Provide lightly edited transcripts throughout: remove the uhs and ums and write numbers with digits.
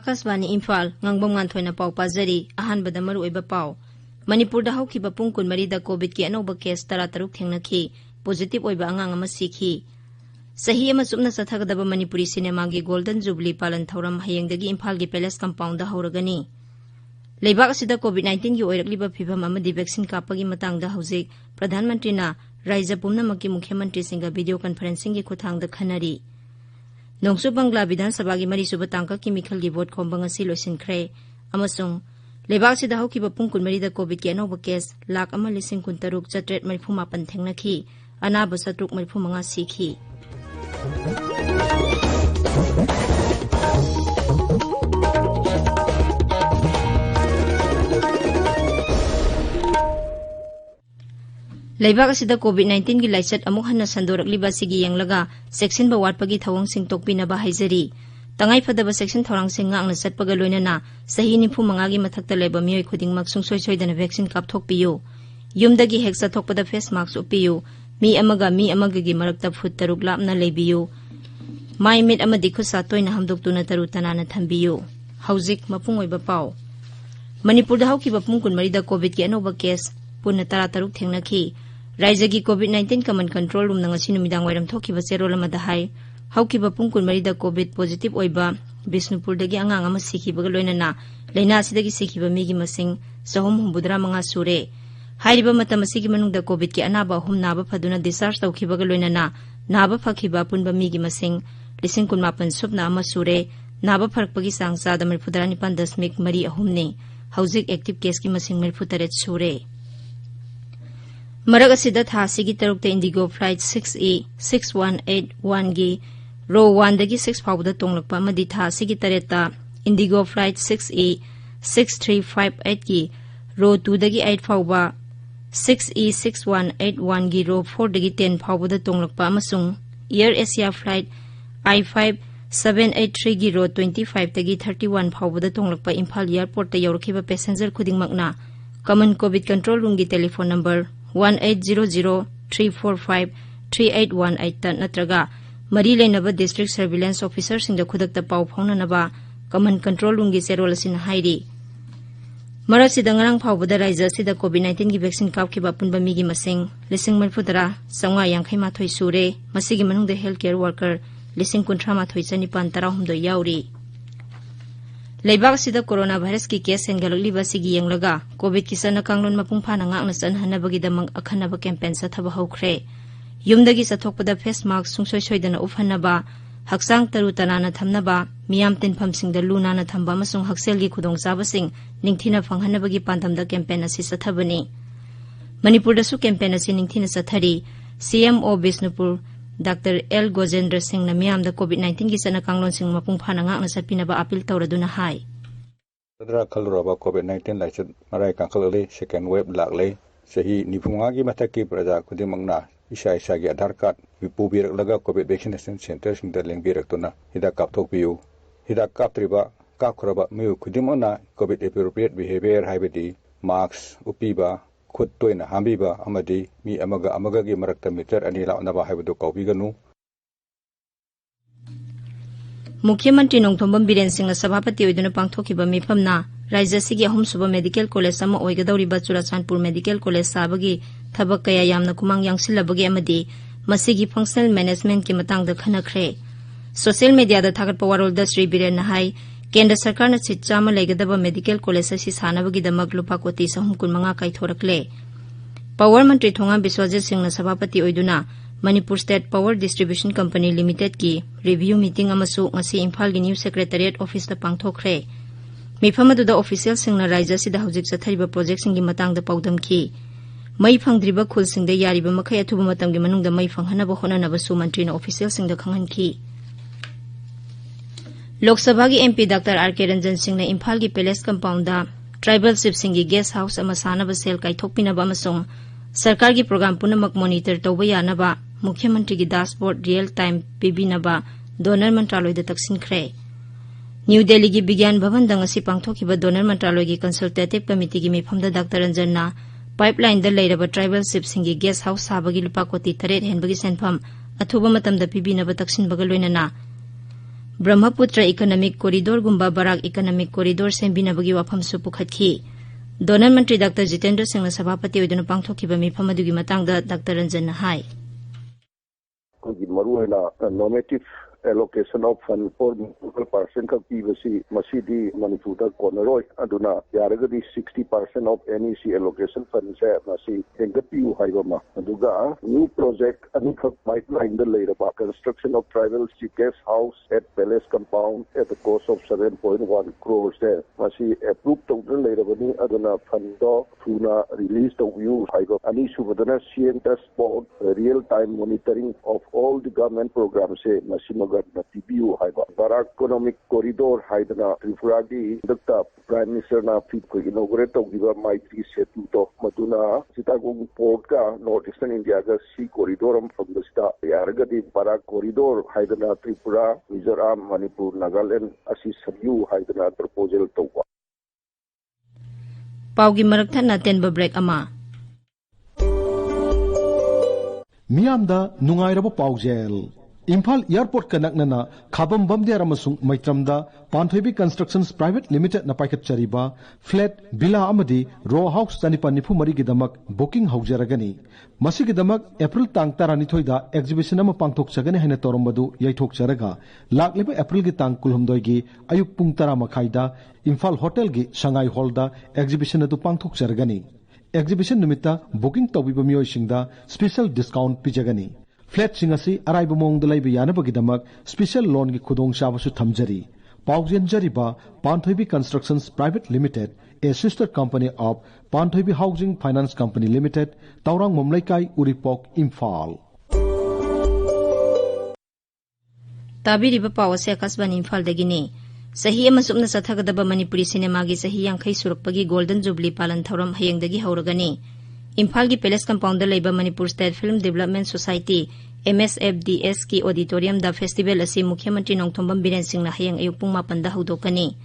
Akaswani Imphal Ngangbam Nganthoi Pau Pazari Ahanbada Maruoiba Pau Manipur da haukiba pung kunmari da COVID ki anoba case tarataruk thengnakhi positive oiba angang ama sikhi sahi ama sumna sathagadaba Manipuri cinema gi golden jubilee palan thauram hayengdagi Imphal gi palace compound da hauragani leibak asida COVID-19 gi oirakliba phibam amadi vaccine kapagi matangda haujik Pradhan Mantri na Raija Pumnamaki Mukhyamantri singa video conferencing gi khuthangda khanari Nongsu Bangla Vidhan Sabha gi mari suba tangka ki mikhal gi vote khombang asi loisinkhre amasung leibak sida haukiba pung kunmari da COVID ki anoba case lakh ama lising kuntaruk chatret marifumapan thengnakhi anaba satruk marifumanga sikhi leibak asida COVID-19 gi laichat amuk hanna sandorakliba sigi yenglaga section ba watpagi thawang sing tokpinaba haijari tangai phadaba section thorang sing ngangna satpaga loinana sahi nifu mangagi mathakta leba miyoi khudingmak sungsoi soidana vaccine kapthokpiyo yumdagi heksa thokpada face mask upiyo mi amaga gi marakta phut taruk lapna lebiyo mai mit amadi khusa toina hamdoktuna taru tanana thambiyo haujik mapungoiba pau Manipur da haukiba pung kunmari da COVID ki anoba case punna tarataruk thengnakhi Raijagi COVID-19 Command Control Room nang asinu midang wairam thokiba serol amada hai haukiba pung kunmari da COVID positive oiba Bisnupur dagi angang ama sikhibaga loinana leina asidagi sikhiba migi masing sahum humbudra manga sure hairiba matam asigi manung da COVID ki anaba hum naba phaduna discharge tawkhibaga loinana naba phakhiba punba migi masing lising kunmapan subna ama sure naba pharakpagi sangsa da mirfudarani pandasmik mari ahumne haujik active case ki masing mirfutaret sure Marak asida tha sigi tarukta Indigo Flight 6E 6181 gi row 1 dagi 6 phawda tonglakpa amadi tha sigi tareta Indigo Flight 6E 6358 gi row 2 dagi 8 phawba 6E 6181 gi row 4 dagi 10 phawda tonglakpa amasung Air Asia Flight I5 783 gi row 25 dagi 31 phawda tonglakpa Imphal Airport ta yorkhiba passenger khudingmakna Common COVID Control Room gi telephone number 1800-345-3818 natraga mari leinaba district surveillance officer singda khudakta pau phaunanaba common control room gi serol asin hairi marasi dangarang phawbada raija sida COVID-19 gi vaccine kapkhiba punba migi masing lising marfudara sangwa yangkhai mathoi sure masigi manungda healthcare worker lising kunthra mathoi chanipan tarahumdo yauri leibak sida coronavirus ki case hengalakliba sigi yenglaga COVID ki sana kanglon mapung phana ngakna san hanabagi damang akhanaba campaign sa thaba haukhre yumdagi sathokpada face mask sungsoi soidana ufhanaba haksang taru tanana thamnaba miyam tinpham singda luna na thamba masung haksel gi khudong saba sing ningthina phanghanabagi pandamda campaign asi sathabani Manipur da su campaign asi ningthina sathari CMO Bisnupur Dr. L. Gojendra Singh na miyam da COVID-19 gi sana kanglon sing mapung phana ngakna sapinaba apil tawraduna hai Sadra khaluraba COVID-19 laichat marai kangkhalale second wave laklei sahi niphunga gi mathaki praja khudimangna isa gi Aadhaar card vipu birak laga COVID vaccination center singda lengbirak tuna hidak kapthokpiu hidak kaptriba kakhuraba miu khudimona COVID appropriate behavior haibadi mask upiba khud toina hambiba amadi mi amaga gi marakta meter ani launaba haibadu kaubiganu Mukhyamantri Nongthombam Biren Singh Sabhapati oiduna pangthokiba mifamna Raija sigi ahum suba medical college ama oigadawriba Churachandpur medical college sabagi thabak kaya yamna kumang yangsilabagi amadi masigi functional management ki matangda khanakhre social media da thagatpa warolda Sri Biren nahai Kendra Sarkar na chama legadaba medical college asi sanabagi damak lupa koti sahum kunmanga kaithorakle Power Mantri Thonga Biswajit Singh na Sabhapati oiduna Manipur State Power Distribution Company Limited ki review meeting amasu ngasi Imphal gi New Secretariat Office da pangthokre mifamadu da official singna raija sida hojik chathariba project singi matang da paudam ki mai phangdriba khul singda yariba makhai athuba matam gi manung da mai phanghanaba honanaba su mantri na official singda khanghan ki Lok Sabha gi MP Dr. R.K. Ranjan Singh na Imphal gi Palace Compound da tribal chief singi guest house ama sanaba sel kaithokpinaba amasung sarkar gi program punamak monitor tawba yanaba Mukhyamantri gi dashboard real time pibinaba donor mantraloy da taksin khre New Delhi gi Bigyan Bhavan da ngasi pangthokiba donor mantraloy gi consultative committee gi mifamda Dr. Ranjan na pipeline da leiraba tribal chief singi guest house sabagi lupa koti 3 henbagi senpham athuba matam da pibinaba taksin baga loinana Brahmaputra Economic Corridor gumba Barak Economic Corridor sembinabagi wafamsu pukhatki. Donan Mantri Dr. Jitendra Singh Sabhapati oiduna pangthokkiba mifam adugi matangda Dr. Ranjan hai. Normative allocation of fund for municipal person ka PVC masidi Manipur Konoroi aduna yaragadi 60% of NEC allocation funds hai masi hengapiu haibama aduga new project anikha pipeline the later construction of tribal guest house at palace compound at the cost of 7.1 crores there masi approved total later bani aduna fund do thuna release the view haiba ani subadana CNTS sport real time monitoring of all the government programs hai masi TBU haiba Barak Economic Corridor haidana Tripuragi Dr. Prime Minister na fit ko inaugurate giba Maitri Setu to maduna Chittagong port ka Northeastern India ga sea corridor from the start yaragadi Barak Corridor haidana Tripura Mizoram Manipur Nagaland asi sabyu haidana proposal to Paugi marakthana tenba break ama Miyamda nungairabo paujel Imphal Airport Kanaknana Khabam Bamdiar amasung Maitramda Panthoibi Constructions Private Limited na paikat chariba flat villa amadi row house tanipan nifu mari gidamak booking haujaragani masi gidamak April tang taranithoi da exhibition ama pangthok chagani haina torombadu yaithok charaga lakleba April gi tang kulhumdoi gi ayuk pung tara makhai da Imphal Hotel gi Shanghai Hall da exhibition adu pangthok charagani exhibition nimita booking tawbiba miyoi singda special discount pijagani Flat singasi araiba mong dalai biyana bagidamak special loan ki khudong shabasu thamjari. Paugjen jariba Panthoibi Constructions Private Limited, a sister company of Panthoibi Housing Finance Company Limited, Taurang Momlaikai Uripok, Imphal. Tabiriba pawase akasban Imphal dagini. Sahi amasumna sathagadaba Manipuri cinema gi sahi yankhai surakpagi Golden Jubilee palan thauram hayengdagi hauragani. Imphal ki Palace Compound laiba Manipur State Film Development Society MSFDS ki auditorium da festival asi Mukhyamantri Nongthombam Biren Singh na hayang ayuk pung 8 da hudokani.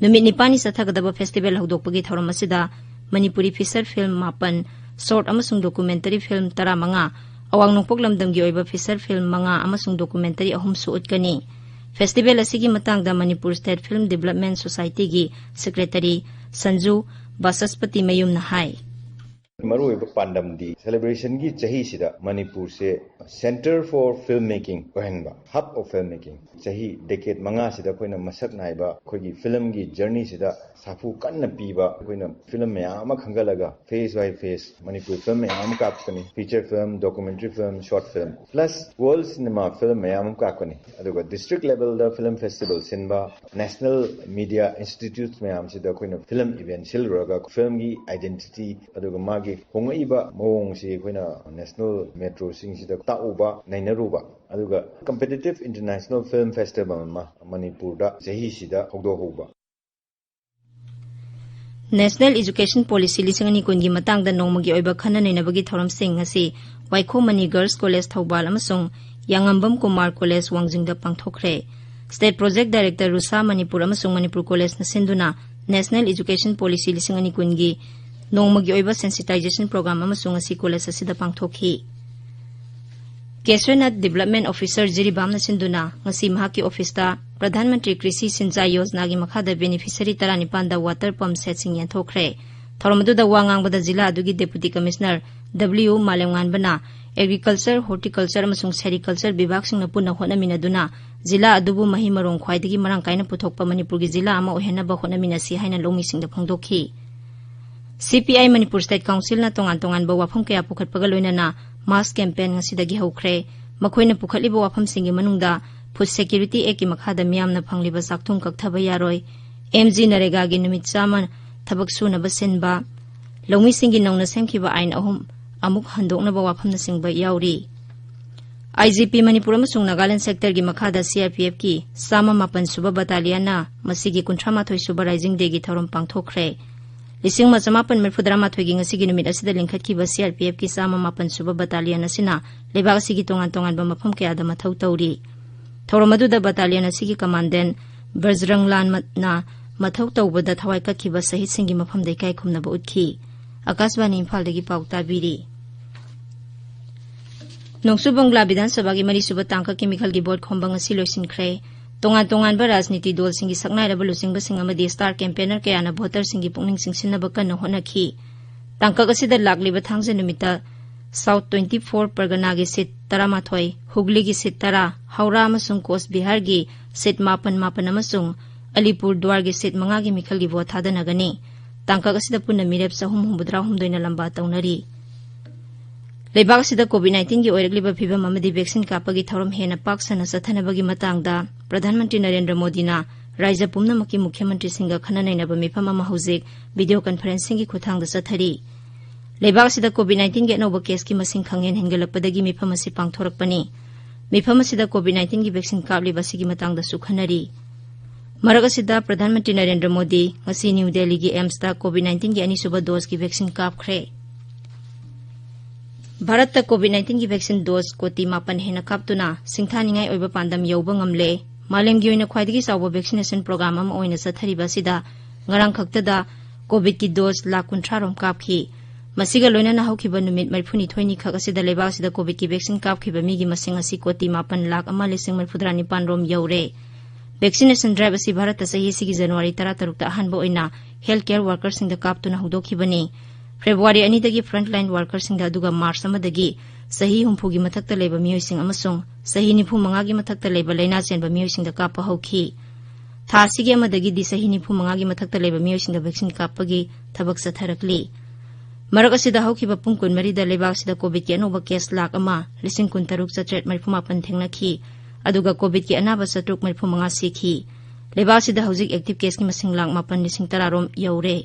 Numit nipani sathagadaba festival hudokpagi thauram asida Manipuri feature film 8, short amasung documentary film 15, awang nongpok lamdamgi oiba feature film 9 amasung documentary 3 suutkani. Festival asigi matangda Manipur State Film Development Society gi Secretary Sanju Basaspati Mayum na hai. Maru pandam di celebration gi chahi sida Manipur se Center for Filmmaking ohenba hub of filmmaking chahi decade manga sida koina masak naiba khogi film gi journey sida safu kanna piba koina film mayam khangalaga face by face Manipur film mayam kapkani feature film documentary film short film plus world cinema film mayam kapkani aduga district level da film festival sinba national media institutes mayam sida koina film event silraga film gi identity aduga magi hongaiba mong si koina national metro sing sida ta'uba nainaruba aduga competitive international film festival ma Manipur da jahi sida hogdo hoba National Education Policy lisingani kungi matangda nongmagi oiba khana nainabagi thoram sing asi Waikho Mani Girls College Thobal amasung Ngangbam Kumar College Wangjingda pangthokre State Project Director Rusa Manipur amasung Manipur College na sinduna National Education Policy lisingani kungi nongmagi oiba sensitization program amasung asi college asida pangthokhi Keswanath Development Officer Jiribam na sinduna ngasi mahaki office ta Pradhan Mantri Krishi Sinchai Yojana gi makhada beneficiary 19 da water pump set sing yanthokre thoromadu da wangangbada jila adugi Deputy Commissioner W Malemngan bana Agriculture Horticulture amasung Sericulture Bibhag singna punna honamina duna jila adubu mahi marong khwaidagi marang kaina puthokpa Manipur gi jila ama ohena ba honamina si haina lomi singda phangdokhi CPI Manipur State Council na tongan ba wafam kaya pukhatpaga loinana mass campaign ngasidagi haukhre makhoina pukhatliba wafam singi manungda Food Security Act ki makhada miyamna phangliba sakthum kakthaba yaroi MG Narega gi numit chaman thabak suna basenba longmi singi nongna semkhiba ain ahum amuk handokna ba wafam na singba yauri IGP Manipur amasung Nagaland sector gi makhada CRPF ki sama 8 suba battalion na masigi 38 suba rising day gi thorom pangthokre Lising Mazamapan Merfudrama Twiging a Siginumit as the Linkaki CRPF Kisama Mapan Suba Battalion Asina, Leba Sigitongan Tongan Bamapumke Adama Tauri. Toromadu the Battalion Asigi Commandant, Berzrang Lan Matna, Matauta with the Tawaika Kiba Sahit Singim upon the Kaikum Nabuki. Akasban Imphal de Gipauta Biri. Nongsubang Labidan Sabagi Mari Subatanka Chemical Gibot Kombang Silosin Cray, ꯇꯣꯉꯥꯟ-ꯇꯣꯉꯥꯟꯕ ꯔꯥꯖꯅꯤꯇꯤ ꯗꯣꯜꯁꯤꯡꯒꯤ ꯁꯛꯅꯥꯏꯔꯕ ꯂꯨꯆꯤꯡꯕꯁꯤꯡ ꯑꯃꯗꯤ star ꯀꯦꯝꯄꯦꯅꯔ ꯀꯌꯥꯅ ꯚꯣꯇꯔꯁꯤꯡꯒꯤ ꯄꯨꯛꯅꯤꯡ ꯆꯤꯡꯁꯤꯟꯅꯕ ꯀꯟꯅ ꯍꯣꯠꯅꯈꯤ꯫ ꯇꯥꯡꯀꯛ ꯑꯁꯤꯗ ꯂꯥꯛꯂꯤꯕ ꯊꯥꯡꯖ ꯅꯨꯃꯤꯠꯇ ꯁꯥꯎꯊ 24 ꯄꯔꯒꯅꯥꯒꯤ ꯁꯤꯠ 13, ꯍꯨꯒ꯭ꯂꯤꯒꯤ ꯁꯤꯠ 10, ꯍꯧꯔꯥ ꯑꯃꯁꯨꯡ ꯀꯣꯁ ꯕꯤꯍꯥꯔꯒꯤ ꯁꯤꯠ 14 ꯑꯃꯁꯨꯡ ꯑꯂꯤꯄꯨꯔꯗ꯭ꯋꯥꯔꯒꯤ ꯁꯤꯠ 5ꯒꯤ ꯃꯤꯈꯜꯒꯤ ꯚꯣꯠ ꯊꯥꯗꯅꯒꯅꯤ꯫ ꯇꯥꯡꯀꯛ ꯑꯁꯤꯗ ꯄꯨꯟꯅ ꯃꯤꯔꯦꯞ 362ꯅ ꯂꯝꯕꯥ ꯇꯧꯅꯔꯤ꯫ ꯂꯩꯕꯥꯛ ꯑꯁꯤꯗ ꯀꯣꯚꯤꯗ-19ꯒꯤ ꯑꯣꯏꯔꯛꯂꯤꯕ ꯐꯤꯚꯝ ꯑꯃꯗꯤ ꯚꯦꯛꯁꯤꯟ ꯀꯥꯞꯄꯒꯤ ꯊꯧꯔꯝ ꯍꯦꯟꯅ ꯄꯥꯛ ꯁꯟꯅ ꯆꯠꯊꯅꯕꯒꯤ ꯃꯇꯥꯡꯗ ꯄ꯭ꯔꯙꯥꯟ ꯃꯟꯇ꯭ꯔꯤ ꯅꯔꯦꯟꯗ꯭ꯔ ꯃꯣꯗꯤꯅ ꯔꯥꯖ꯭ꯌ ꯄꯨꯝꯅꯃꯛꯀꯤ ꯃꯨꯈ꯭ꯌ ꯃꯟꯇ꯭ꯔꯤꯁꯤꯡꯒ ꯈꯟꯅ-ꯅꯩꯅꯕ ꯃꯤꯐꯝ ꯑꯃ ꯍꯧꯖꯤꯛ ꯚꯤꯗꯤꯑꯣ ꯀꯟꯐꯔꯦꯟꯁꯤꯡꯒꯤ ꯈꯨꯠꯊꯥꯡꯗ ꯆꯠꯊꯔꯤ꯫ ꯂꯩꯕꯥꯛ ꯑꯁꯤꯗ ꯀꯣꯚꯤꯗ-19ꯒꯤ ꯑꯅꯧꯕ ꯀꯦꯁꯀꯤ ꯃꯁꯤꯡ ꯈꯪꯍꯦꯟ ꯍꯦꯟꯒꯠꯂꯛꯄꯗꯒꯤ ꯃꯤꯐꯝ ꯑꯁꯤ ꯄꯥꯡꯊꯣꯔꯛꯄꯅꯤ꯫ ꯃꯤꯐꯝ ꯑꯁꯤꯗ ꯀꯣꯚꯤꯗ-19ꯒꯤ ꯚꯦꯛꯁꯤꯟ ꯀꯥꯞꯂꯤꯕ ꯑꯁꯤꯒꯤ ꯃꯇꯥꯡꯗꯁꯨ ꯈꯟꯅꯔꯤ꯫ ꯃꯔꯛ ꯑꯁꯤꯗ ꯄ꯭ꯔꯙꯥꯟ ꯃꯟꯇ꯭ꯔꯤ ꯅꯔꯦꯟꯗ꯭ꯔ ꯃꯣꯗꯤ ꯉꯁꯤ ꯅ꯭ꯌꯨ ꯗꯦꯜꯂꯤꯒꯤ ꯑꯦꯝꯁꯇ ꯀꯣꯚꯤꯗ-19ꯒꯤ ꯑꯅꯤꯁꯨꯕ ꯗꯣꯖꯀꯤ ꯚꯦꯛꯁꯤꯟ ꯀꯥꯞꯈ꯭ꯔꯦ꯫ ꯚꯥꯔꯠꯇ ꯀꯣꯚꯤꯗ-19ꯒꯤ ꯚꯦꯛꯁꯤꯟ ꯗꯣꯖ ꯀꯣꯇꯤ 9 ꯍꯦꯟꯅ ꯀꯥꯞꯇꯨꯅ ꯁꯤꯡꯊꯥꯅꯤꯡꯉꯥꯏ ꯑꯣꯏꯕ ꯄꯥꯟꯗꯝ ꯌꯧꯕ ꯉꯝꯂꯦ꯫ ꯃꯥꯂꯦꯝꯒꯤ ꯑꯣꯏꯅ ꯈ꯭ꯋꯥꯏꯗꯒꯤ ꯆꯥꯎꯕ ꯚꯦꯛꯁꯤꯅꯦꯁꯟ ꯄ꯭ꯔꯣꯒ꯭ꯔꯥꯝ ꯑꯃ ꯑꯣꯏꯅ ꯆꯠꯊꯔꯤꯕ ꯑꯁꯤꯗ ꯉꯔꯥꯡ ꯈꯛꯇꯗ ꯀꯣꯚꯤꯗꯀꯤ ꯗꯣꯖ 1,50,000 ꯔꯣꯝ ꯀꯥꯞꯈꯤ꯫ ꯃꯁꯤꯒ ꯂꯣꯏꯅꯅ ꯍꯧꯈꯤꯕ ꯅꯨꯃꯤꯠ 42ꯅꯤ ꯈꯛ ꯑꯁꯤꯗ ꯂꯩꯕꯥꯛ ꯑꯁꯤꯗ ꯀꯣꯚꯤꯗꯀꯤ ꯚꯦꯛꯁꯤꯟ ꯀꯥꯞꯈꯤꯕ ꯃꯤꯒꯤ ꯃꯁꯤꯡ ꯑꯁꯤ ꯀꯣꯇꯤ 8,01,034,9 ꯔꯣꯝ ꯌꯧꯔꯦ꯫ ꯚꯦꯛꯁꯤꯅꯦꯁꯟ ꯗ꯭ꯔꯥꯏꯕ ꯑꯁꯤ ꯚꯥꯔꯠꯇ ꯆꯍꯤ ꯑꯁꯤꯒꯤ ꯖꯅꯨꯋꯥꯔꯤ 13ꯇ ꯑꯍꯥꯟꯕ ꯑꯣꯏꯅ ꯍꯦꯜꯊ ꯀꯦꯌꯔ ꯋꯥꯔꯀꯔꯁꯤꯡꯗ ꯀꯥꯞꯇꯨꯅ ꯍꯧꯗꯣꯛꯈꯤꯕꯅꯤ꯫ ꯐꯦꯕ꯭ꯔꯨꯋꯥꯔꯤ 2ꯗꯒꯤ ꯐ꯭ꯔꯟꯠꯂꯥꯏꯟ ꯋꯥꯔꯀꯔꯁꯤꯡꯗ ꯑꯗꯨꯒ ꯃꯥꯔꯆ 1ꯗꯒꯤ ꯆꯍꯤ 70ꯒꯤ ꯃꯊꯛꯇ ꯂꯩꯕ ꯃꯤꯑꯣꯏꯁꯤꯡ ꯑꯃꯁꯨꯡ ꯆꯍꯤ 95ꯒꯤ ꯃꯊꯛꯇ ꯂꯩꯕ ꯂꯩꯅꯥ ꯆꯦꯟꯕ ꯃꯤꯑꯣꯏꯁꯤꯡꯗ ꯀꯥꯞꯄ ꯍꯧꯈꯤ꯫ ꯊꯥ ꯑꯁꯤꯒꯤ 1ꯗꯒꯤꯗꯤ ꯆꯍꯤ 95ꯒꯤ ꯃꯊꯛꯇ ꯂꯩꯕ ꯃꯤꯑꯣꯏꯁꯤꯡꯗ ꯚꯦꯛꯁꯤꯟ ꯀꯥꯞꯄꯒꯤ ꯊꯕꯛ ꯆꯠꯊꯔꯛꯂꯤ꯫ ꯃꯔꯛ ꯑꯁꯤꯗ ꯍꯧꯈꯤꯕ ꯄꯨꯡ 24ꯗ ꯂꯩꯕꯥꯛ ꯑꯁꯤꯗ ꯀꯣꯚꯤꯗꯀꯤ ꯑꯅꯧꯕ ꯀꯦꯁ 1,23,338 ꯊꯦꯡꯅꯈꯤ ꯑꯗꯨꯒ ꯀꯣꯚꯤꯗꯀꯤ ꯑꯅꯥꯕ 735 ꯁꯤꯈꯤ꯫ ꯂꯩꯕꯥꯛ ꯑꯁꯤꯗ ꯍꯧꯖꯤꯛ ꯑꯦꯛꯇꯤꯚ ꯀꯦꯁꯀꯤ ꯃꯁꯤꯡ 8,10,10 ꯔꯣꯝ ꯌꯧꯔꯦ꯫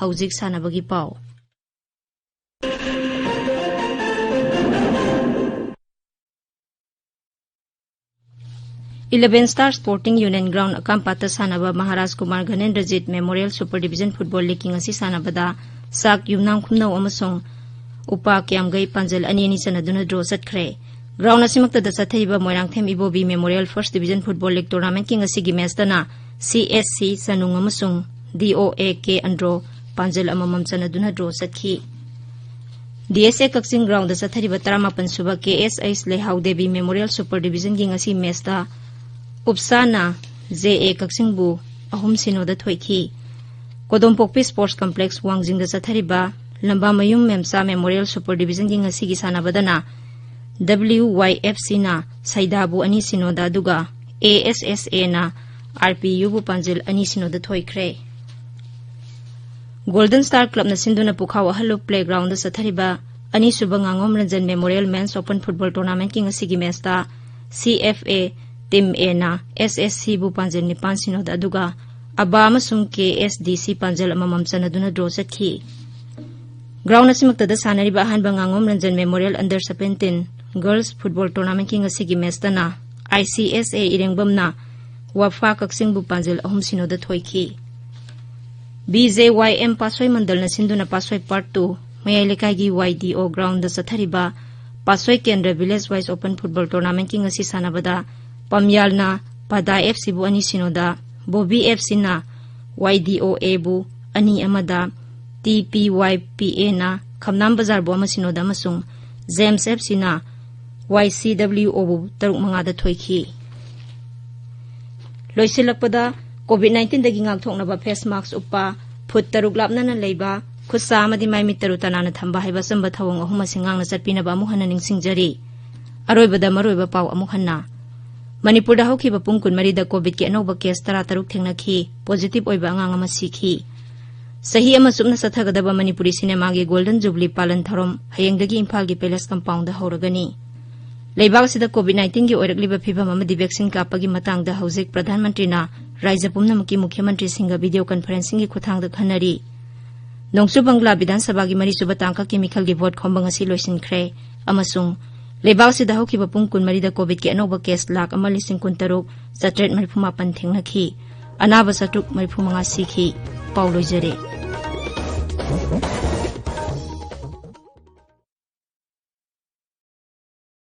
ꯍꯧꯖꯤꯛ ꯁꯥꯟꯅꯕꯒꯤ ꯄꯥꯎ꯫ Eleven star sporting union ground अकामपाता सानबा Maharaj Kumar Ghanendrajit memorial super division football league की सानबदा साक युमनाम खुमनौ अमसुंग उपा क्यामगई पांजल अनी चनदुना ड्रो चतख्रे। ग्राउंड असिमक्तदा चथैबा Moirangthem Ibobi memorial first division football league tournament की ngasi मैचदना CSC सनुंग अमसुंग DOA के अंड्रो पांजल अममम चनदुना ड्रो चतखी। DSA कक्सिंग ग्राउंड चथरिबा 18 सुबा KSH Lehao Devi memorial super division की ngasi मैचदा उपसाना JA कक्सिंगबु 3-0 थोइखी। कोदोमपोक्पी स्पोर्ट्स कॉम्प्लेक्स वांगजिंग चथरिबा Lambamayum Memsa memorial super division की ngasi की सानबदना WYFC ना सैदाबु 2-0 दुगा ASSA ना RPU बु पांजल 2-0 थोइख्रे। गोल्डन स्टार क्लब न सिंधुना पुखाव हल्लु प्लेग्राउंड चथरिबा अनीसुबा ngangbam Ranjan memorial men's open football tournament की ngasi की मैचदा CFA टीम ए ना SSC बु पांजल 9-0 अदुगा अबा अमसुंग KSDC पांजल अममम चनदुना ड्रो चतखी। ग्राउंड असिमक्तदा सानरिबा अहानबा ngangbam Ranjan memorial under 17 girls football tournament की ngasi की मैचदना ICSA इरेंगबम ना वाफा कक्सिंग बु पांजल 3-0 थोइखी। BJYM पासोई मंडल न सिंधुना पासोई पार्ट 2 मयाई लेकाई की YDO ग्राउंड चथरिबा पासोई केंद्र village wise open football tournament की ngasi सानबदा पमयाल ना पादा FC बु 2-0 बोबी FC ना YDOA बु 2-1 TPYPA ना खमनाम बाजार बु 1-0 अमसुंग जेम्स FC ना YCWO बु 3-5 थोइखी। लोइसिलकपदा कोविड-19 दगी ngaktoknaba face mask uppa foot 3 लापना लेबा खुसा अमदि माइमि 3 तनाना थंबा हाइबा संबा थवंग अहुम सिंगांगना चटपिनबा अमु हन्ना निंगसिंगजरी। अरोइबदा मरोइबा पाव अमु हन्ना मणिपुर दा हौखिबा पुंग 12 दा कोविड के अनौबा केस 13 थेंगनाखी पॉजिटिव ओइबा अंगांग अमा सीखी। सही अमा सुमना सथगदबा मणिपुरी सिनेमा गे गोल्डन जुबली पालन थरोम हयेंगदगी इम्फाल गे पैलेस कंपाउंड हौरगनी। लेबाग सिदा कोविड-19 की ओइरकलिबा फिबम अमदि वैक्सीन कापगी मतंगदा हौजिक प्रधानमंत्री ना राज्य पुम्नमकी मुख्यमंत्री सिंगा वीडियो कॉन्फ्रेंसिंग की खुथांगदा खनरी। नोंगसु बंगला विधानसभा की 3 तांका की मिखल की वोट खोंबंग असि लोइसिनख्रे अमसुंग लेबाग सिदा हौखिबा पुंग 12 दा कोविड के अनौबा केस 1,63,938 थेंगनाखी अनाबा 735 सीखी। पाउ लोइजरे।